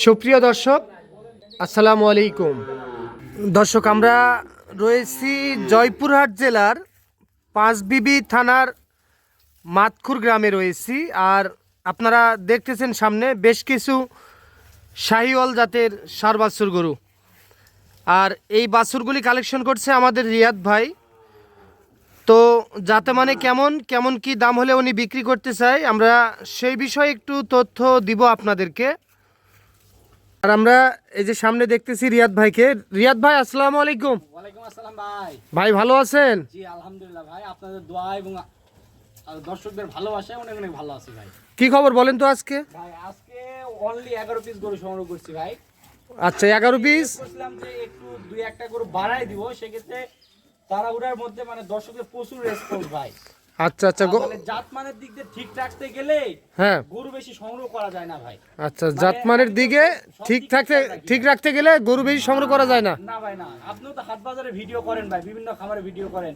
সুপ্রিয় দর্শক, আসসালামু আলাইকুম। দর্শক, আমরা রয়েছি জয়পুরহাট জেলার পাঁচবিবি থানার মাতখুর গ্রামে রয়েছি। আর আপনারা দেখতেছেন সামনে বেশ কিছু শাহিওয়াল জাতের ষাঁড় বাছুর গরু। আর এই বাছুরগুলি কালেকশন করছে আমাদের রিয়াদ ভাই। তো যাতে মানে কেমন কেমন কি দাম হলে উনি বিক্রি করতে চায়, আমরা সেই বিষয়ে একটু তথ্য দিব আপনাদেরকে। আর আমরা এই যে সামনে দেখতেছি রিয়াদ ভাইকে। রিয়াদ ভাই, আসসালামু আলাইকুম। ওয়ালাইকুম আসসালাম ভাই। ভাই ভালো আছেন? জি আলহামদুলিল্লাহ ভাই, আপনাদের দোয়া এবং দর্শকদের ভালোবাসায় অনেক অনেক ভালো আছি ভাই। কি খবর বলেন তো আজকে? ভাই আজকে অনলি 11 পিস গরু সংগ্রহ করছি ভাই। আচ্ছা, 11 পিস। বলছিলাম যে একটু দুই একটা গরু বাড়াই দিব, সেক্ষেত্রে তাড়াহুড়ার মধ্যে মানে দর্শকদের প্রচুর রেসপন্স ভাই। আচ্ছা আচ্ছা, মানে জাতমানের দিক দিয়ে ঠিক রাখতে গেলে হ্যাঁ, গরু বেশি সংগ্রহ করা যায় না ভাই। আচ্ছা, জাতমানের দিকে ঠিক রাখতে গেলে গরু বেশি সংগ্রহ করা যায় না। না ভাই না, আপনিও তো হাট বাজারে ভিডিও করেন ভাই, বিভিন্ন খামারে ভিডিও করেন।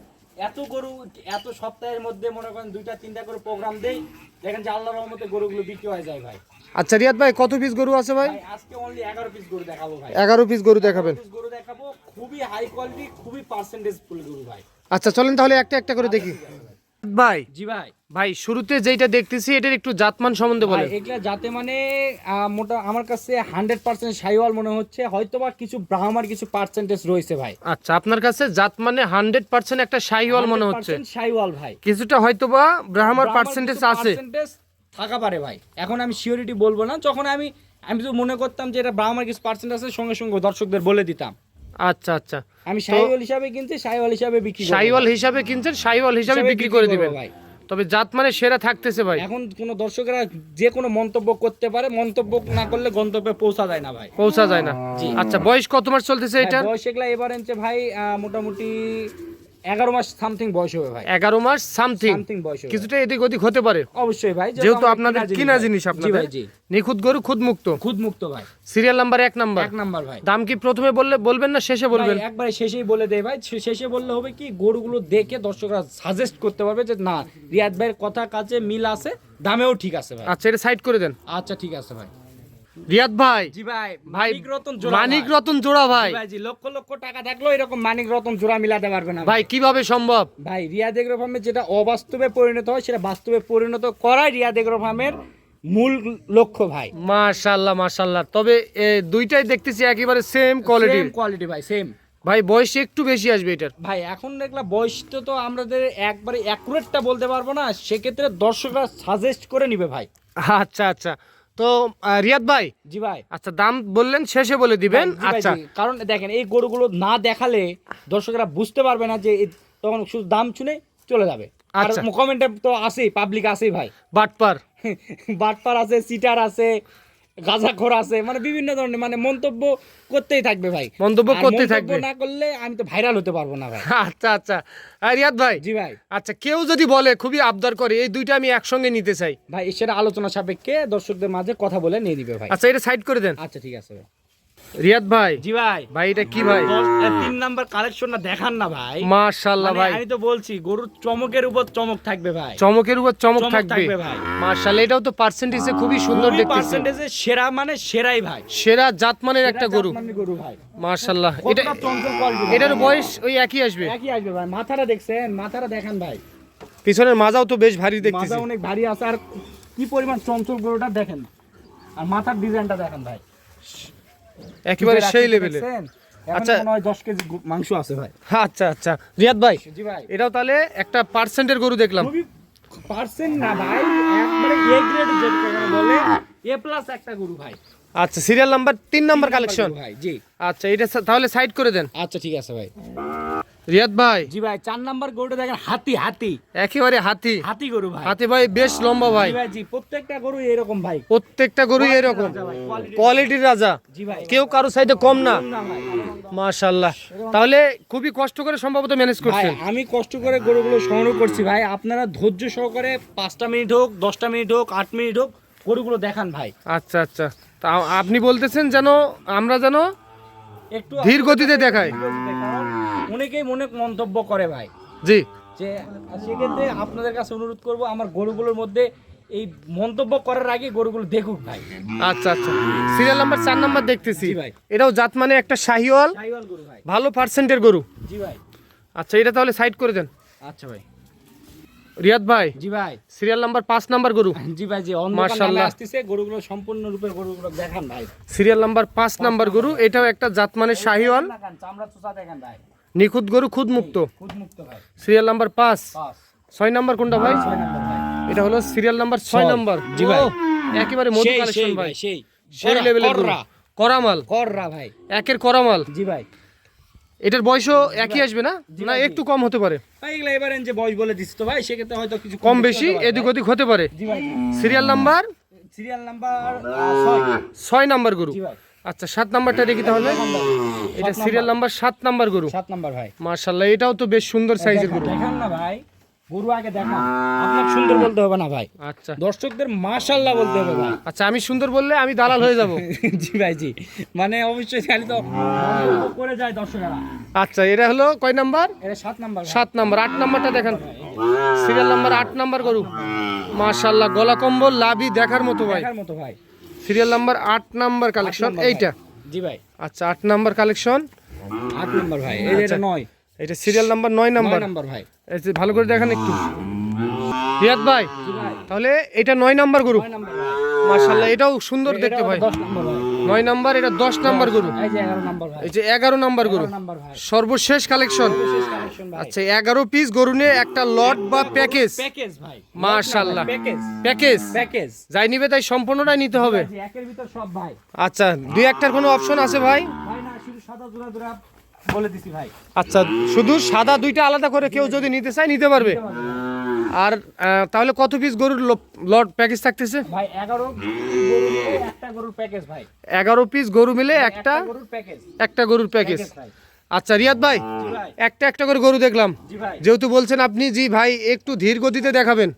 এত গরু এত সপ্তাহের মধ্যে মনে করেন দুইটা তিনটা করে প্রোগ্রাম দেই, দেখেন যে আল্লাহর রহমতে গরুগুলো বিক্রি হয়ে যায় ভাই। আচ্ছা রিয়াদ ভাই, কত পিস গরু আছে ভাই? আজকে অনলি 11 পিস গরু দেখাবো ভাই। 11 পিস গরু দেখাবেন? 11 পিস গরু দেখাবো, খুবই হাই কোয়ালিটি, খুবই পার্সেন্টেজ ফুল গরু ভাই। আচ্ছা চলেন তাহলে একটা একটা করে দেখি। ভাই জি ভাই। ভাই, শুরুতে যেটা দেখতেছি এটার একটু জাতমান সম্বন্ধে বলেন। এগুলা যাতে মানে মোটা আমার কাছে 100% শাইওয়াল মনে হচ্ছে, হয়তোবা কিছু ব্রাহ্মার কিছু পার্সেন্টেজ রয়েছে ভাই। আচ্ছা, আপনার কাছে জাত মানে 100% একটা শাহিওয়াল মনে হচ্ছে। 100% শাইওয়াল ভাই। কিছুটা হয়তোবা ব্রাহ্মার পার্সেন্টেজ আছে, থাকা পারে ভাই। এখন আমি সিওরিটি বলবো না, যখন আমি তো মনে করতাম যে এটা ব্রাহ্মার কিছু পার্সেন্ট আছে, সঙ্গে সঙ্গে দর্শকদের বলে দিতাম। আচ্ছা আচ্ছা, আমি শাইওয়াল হিসাবে কিনছি, শাইওয়াল হিসাবে বিক্রি করব। শাহিওয়াল হিসাবে কিনছেন, শাহিওয়াল হিসাবে বিক্রি করে দিবেন ভাই। তবে জাত মানে সেরা থাকতেছে ভাই। এখন কোনো দর্শকরা যে কোনো মন্তব্য করতে পারে, মন্তব্য না করলে গন্তব্যে পৌঁছা যায় না ভাই। পৌঁছা যায় না। আচ্ছা, বয়স কত মাস চলতেছে এটা? বয়স এগুলা এবার এনছে ভাই মোটামুটি 11 মাস সামথিং বয়স হবে ভাই। 11 মাস সামথিং বয়স হবে। কিছুটা এদিক ওদিক হতে পারে অবশ্যই ভাই, যেহেতু আপনাদের কিনা জিনিস, আপনাদের নিখুঁত গরু, খুদ মুক্ত। খুদ মুক্ত ভাই। Serial number 1 number. 1 নাম্বার ভাই। দাম কি প্রথমে বলবেন না শেষে বলবেন? একবারে শেষেই বলে দেয় ভাই। শেষে বললে হবে কি, গরুগুলো দেখে দর্শকরা সাজেস্ট করতে পারবে যে না, রিয়াদ ভাইয়ের কথা কাজে মিল আছে, দামেও ঠিক আছে ভাই। আচ্ছা, এটা সাইড করে দেন। আচ্ছা ঠিক আছে ভাই। রিয়াদ ভাই। জি ভাই। ভাই, মানিক রতন জোড়া ভাই। ভাই জি, লক্ষ লক্ষ টাকা থাকলেও এরকম মানিক রতন জোড়া মিলাতে পারবে না ভাই। কিভাবে সম্ভব? ভাই রিয়াদ এগ্রো ফার্মে যেটা অবাস্তবে পরিণত হয়, সেটা বাস্তবে পরিণত করাই রিয়াদ এগ্রো ফার্মের মূল লক্ষ্য ভাই। মাশাআল্লাহ মাশাআল্লাহ। তবে দুইটাই দেখতেছি একেবারে সেম কোয়ালিটি ভাই, সেম। ভাই বয়স একটু বেশি আসবে এটার ভাই। এখন দেখলা বয়সটা তো আমাদের একবারে অ্যাকুরেটটা বলতে পারবো না, সেক্ষেত্রে দর্শকরা সাজেস্ট করে নিবে ভাই। আচ্ছা আচ্ছা, তো রিয়াদ ভাই। জি ভাই। আচ্ছা, দাম বললেন শেষে বলে দিবেন। আচ্ছা, কারণ দেখেন এই গরুগুলো না দেখালে দর্শকরা বুঝতে পারবে না, যে তখন শুধু দাম শুনে চলে যাবে। আর কমেন্টে তো আসেই, পাবলিক আসেই ভাই, বাটপার আছে, সিটার আছে, গাঁজাখোর আছে, মানে বিভিন্ন ধরনের মানে মন্তব্য করতেই থাকবে ভাই। মন্তব্য না করলে আমি তো ভাইরাল হতে পারবো না ভাই। আচ্ছা আচ্ছা, রিয়াদ ভাই। জি ভাই। আচ্ছা, কেউ যদি বলে খুবই আবদার করে এই দুইটা আমি একসঙ্গে নিতে চাই ভাই, সেটা আলোচনা সাপেক্ষে দর্শকদের মাঝে কথা বলে নিয়ে দিবে ভাই। আচ্ছা, এটা সাইড করে দেন। আচ্ছা ঠিক আছে ভাই। রিয়াদ ভাই। জি ভাই। ভাই, এটা কি ভাই? 3 নাম্বার কালেকশনটা দেখান না ভাই। মাশাআল্লাহ ভাই, আমি তো বলছি গরুর চমকের উপর চমক থাকবে ভাই, চমকের উপর চমক থাকবে ভাই। মাশাআল্লাহ, এটাও তো পার্সেন্টেজে খুবই সুন্দর দেখতেছি। পার্সেন্টেজে সেরা মানে সেরাই ভাই, সেরা জাতমানের একটা গরু ভাই। মাশাআল্লাহ। এটার বয়স ওই একই আসবে ভাই। মাথাটা দেখছেন? মাথাটা দেখান ভাই। পিছনের মাজাও তো বেশ ভারী দেখতেছি। মাজা অনেক ভারী আছে, আর কি পরিমাণ চঞ্চল গরুটা দেখেন, আর মাথার ডিজাইনটা দেখেন ভাই, একেবারে সেই লেভেলে। আচ্ছা, মনে হয় 10 কেজি মাংস আছে ভাই। আচ্ছা আচ্ছা, রিয়াদ ভাই। জি ভাই। এটাও তাহলে একটা পার্সেন্টের গরু দেখলাম। পার্সেন্ট না ভাই, একবারে এ গ্রেড যেটা বলে, এ প্লাস একটা গরু ভাই। আচ্ছা, সিরিয়াল নাম্বার 3 নাম্বার কালেকশন ভাই। জি। আচ্ছা, এটা তাহলে সাইড করে দেন। আচ্ছা ঠিক আছে ভাই। রিয়াদ ভাই। জি ভাই, 4 নাম্বার গরুটা দেখেন, হাতি একেবারে হাতি গরু ভাই। হাতি ভাই, বেশ লম্বা ভাই। জি ভাই জি, প্রত্যেকটা গরু এরকম ভাই, প্রত্যেকটা গরু এরকম কোয়ালিটির রাজা। জি ভাই। কেউ কারো সাইডে কম না। ভাই। মাশাআল্লাহ, তাহলে খুবই কষ্ট করে সম্ভবত ম্যানেজ করছেন। আমি কষ্ট করে গরুগুলো সংগ্রহ করছি ভাই, আপনারা ধৈর্য সহকারে 5টা মিনিট হোক, 10টা মিনিট হোক, 8 মিনিট হোক, গরুগুলো দেখান ভাই। আচ্ছা আচ্ছা, তা আপনি বলতেছেন যেন আমরা একটু ধীর গতিতে দেখাই। অনেকেই মনে মন্তব্য করে ভাই, জি। যে সেক্ষেত্রে আপনাদের কাছে অনুরোধ করব, আমার গরুগুলোর মধ্যে এই মন্তব্য করার আগে গরুগুলো দেখুক ভাই। আচ্ছা আচ্ছা, সিরিয়াল নাম্বার 4 নাম্বার দেখতেছি। জি ভাই। এটাও জাত মানে একটা শাহিওয়াল, শাহিওয়াল গরু ভাই। ভালো পার্সেন্টের গরু। জি ভাই। আচ্ছা, এটা তাহলে সাইড করে দেন। আচ্ছা ভাই। রিয়াদ ভাই, জি ভাই। সিরিয়াল নাম্বার 5 নাম্বার গরু। জি ভাই, জি অন্ধকার নামে মাশাআল্লাহ। আসতেছে গরুগুলো, সম্পূর্ণ রূপের গরুগুলো দেখান ভাই। সিরিয়াল নাম্বার 5 নাম্বার গরু, এটাও একটা জাত মানে শাহিওয়াল, দেখান, চামড়া চোষা দেখেন ভাই। নিখুঁত গরু, খুদ মুক্ত। খুদ মুক্ত ভাই। Serial number 5। 5 6 নাম্বার কোনটা ভাই? 6 নাম্বার ভাই। এটা হলো সিরিয়াল নাম্বার 6 নাম্বার। জি ভাই। ও, একেবারে মধু সেই কালেকশন সেই ভাই, সেই সেই লেভেলের গরু। কররা করামাল, কররা ভাই। একের করামাল। জি ভাই। এটার বয়সও একই আসবে না? জি না ভাই, জি। একটু কম হতে পারে, ভাই এগুলা এবারে যে বয়স বলে দিচ্ছি তো ভাই, সেক্ষেত্রে হয়তো কিছু কম বেশি হতে পারে এদিক ভাই। ওদিক হতে পারে। জি ভাই। Serial number serial number 6। 6 number গরু। জি ভাই। আচ্ছা, 7 নাম্বারটা দেখি তাহলে। এটা সিরিয়াল নাম্বার 7 নাম্বার গরু। 7 নাম্বার ভাই। মাশাআল্লাহ, এটাও তো বেশ সুন্দর সাইজের গরু। দেখান না ভাই, গরু আগে দেখান। আপনার সুন্দর বলতে হবে না ভাই, আচ্ছা দর্শকদের মাশাআল্লাহ বলতে হবে ভাই। আচ্ছা, আমি সুন্দর বললে আমি দালাল হয়ে যাব। জি ভাই, জি মানে অবশ্যই খালি তো মন্তব্য করে যায় দর্শকরা। আচ্ছা, এটা হলো কয় নাম্বার? এটা 7 নাম্বার ভাই। 7 নাম্বার। 8 নাম্বারটা দেখেন, সিরিয়াল নাম্বার 8 নাম্বার গরু। মাশাআল্লাহ, গলা কম্বল, লাভি দেখার মতো ভাই। দেখার মতো ভাই। Serial number 8 number collection number ভাই। এইটা। জি ভাই। আচ্ছা, 8 নাম্বার কালেকশন। 8 নাম্বার ভাই। এই যে এটা 9 এটা সিরিয়াল নাম্বার 9 নাম্বার। নাম্বার ভাই। এই যে ভালো করে দেখেন একটু রিয়াদ ভাই, জি ভাই। তাহলে এটা 9 নাম্বার গরু। 9 নাম্বার ভাই। মাশাআল্লাহ, এটাও সুন্দর দেখতে এটা ভাই। 10 নাম্বার ভাই। 9 নাম্বার, এটা 10 নাম্বার গরু। এই যে 11 নাম্বার ভাই। এই যে 11 নাম্বার গরু, 11 নাম্বার ভাই। সর্বশেষ কালেকশন। শেষ কালেকশন ভাই। আচ্ছা, 11 পিস গরু নিয়ে একটা লট বা প্যাকেজ। প্যাকেজ ভাই। মাশাআল্লাহ, প্যাকেজ। Package package. যাই নিবে তাই সম্পূর্ণটাই নিতে হবে। জি, একের ভিতর সব ভাই। আচ্ছা, দুই একটার কোনো অপশন আছে ভাই? ভাই না, শুধু সাদা জোড়া জোড়া বলে দিছি ভাই। আচ্ছা, শুধু সাদা দুইটা আলাদা করে কেউ যদি নিতে চায় নিতে পারবে। আর তাহলে কত পিস গরুর লট প্যাকেজ থাকতেছে? ভাই 11 গরু মিলে একটা গরুর প্যাকেজ ভাই। 11 পিস গরু মিলে একটা গরুর প্যাকেজ। একটা গরুর প্যাকেজ। প্যাকেজ ভাই। আচ্ছা রিয়াদ ভাই, জি ভাই। একটা একটা করে গরু দেখলাম, জি ভাই। যেহেতু বলছেন আপনি জি ভাই একটু ধীর গতিতে দেখাবেন,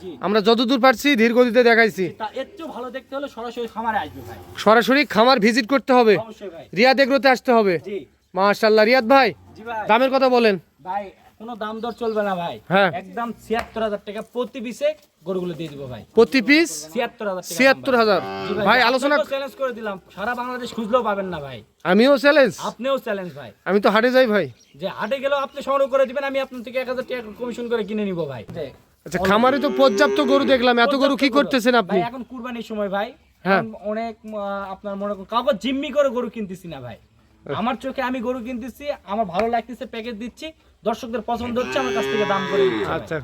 জি। আমরা যতদূর পারছি ধীর গতিতে দেখাইছি। তা এর চেয়েও ভালো দেখতে হলে সরাসরি খামারে আসবে ভাই। সরাসরি খামার ভিজিট করতে হবে, অবশ্যই ভাই। রিয়াদ এগ্রোতে আসতে হবে। জি। মাশাআল্লাহ, রিয়াদ ভাই জি ভাই। দামের কথা বলেন। ভাই কোনো দাম দর চলবে না ভাই। হ্যাঁ। একদম 76,000 টাকা প্রতি পিসে গরুগুলো দিয়ে দিব ভাই। প্রতি পিস 76,000 টাকা। ৭৬,০০০। ভাই আলোচনা, চ্যালেঞ্জ করে দিলাম, সারা বাংলাদেশ খুঁজলেও পাবেন না ভাই। আমিও চ্যালেঞ্জ, আপনিও চ্যালেঞ্জ ভাই। আমি তো হাটে যাই ভাই। যে হাটে গেলেও আপনি সংগ্রহ করে দিবেন, আমি আপনার থেকে 1,000 টাকা কমিশন করে কিনে নিব ভাই। আচ্ছা, খামারে তো পর্যাপ্ত গরু দেখলাম, এত গরু কি করতেছেন আপনি? ভাই এখন কুরবানির সময় ভাই, হ্যাঁ। এখন অনেক আপনার মনে করেন কাউকে জিম্মি করে গরু কিনতেছি না ভাই। আমার চোখে আমি গরু কিনতেছি, আমার ভালো লাগতেছে, প্যাকেজ দিচ্ছি, দর্শকদের পছন্দ হচ্ছে, আমার কাছ থেকে দাম করে দিচ্ছি ভাই। আচ্ছা,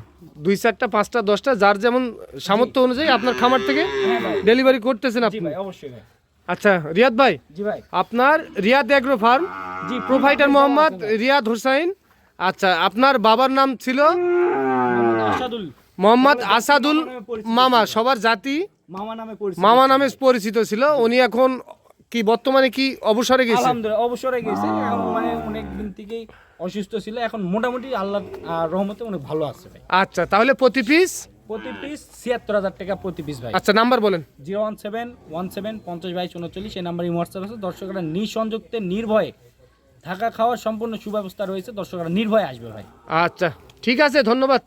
2 4টা 5টা 10টা যার যেমন সামর্থ্য অনুযায়ী আপনার খামার থেকে হ্যাঁ ভাই। ডেলিভারি করতেছেন জি আপনি। ভাই, অবশ্যই ভাই। আচ্ছা রিয়াদ ভাই, জি ভাই। আপনার রিয়াদ এগ্রো ফার্ম, জি, প্রোভাইডার মোহাম্মদ রিয়াদ হোসাইন। আচ্ছা, আপনার বাবার নাম ছিল আসাদুল মোহাম্মদ আসাদুল মামা, সবার জাতি মামা নামে পরিচিত। মামা নামে পরিচিত ছিল। উনি এখন কি বর্তমানে কি অবসরে গেছে? আলহামদুলিল্লাহ অবসরে গেছে, এখন মানে অনেক দিন থেকেই অসুস্থ ছিল, এখন মোটামুটি আল্লাহর রহমতে অনেক ভালো আছে ভাই। আচ্ছা, তাহলে প্রতি পিস প্রতি পিস 76,000 টাকা প্রতি পিস ভাই। আচ্ছা, নাম্বার বলেন। 01717 50/39 এই নাম্বারে হোয়াটসঅ্যাপ আছে। দর্শকরা নিঃসংযুক্তে নির্ভয়ে থাকা খাওয়ার সম্পূর্ণ সুব্যবস্থা রয়েছে, দর্শকরা নির্ভয়ে আসবে ভাই। আচ্ছা, ঠিক আছে, ধন্যবাদ।